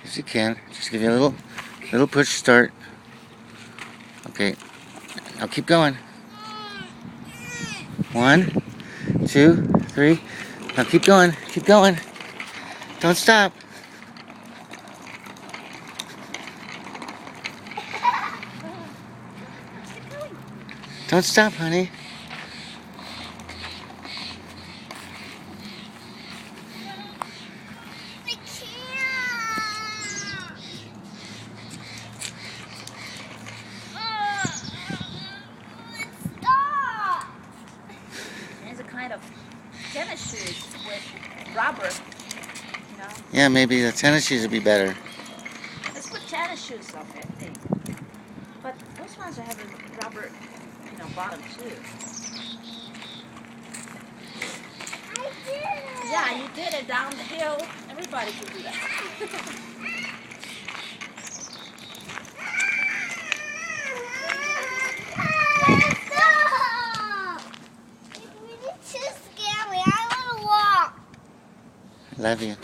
Yes, you can. Just give you a little push start. Okay. Now keep going. 1, 2, 3. Now keep going. Keep going. Don't stop. Don't stop, honey. There's a kind of tennis shoes with rubber, you know. Yeah, maybe the tennis shoes would be better. Let's put tennis shoes on it, I think. But those ones have a rubber, you know, bottom too. I did it! Yeah, you did it down the hill. Everybody could do that. Stop! It's really too scary. I want to walk. Love you.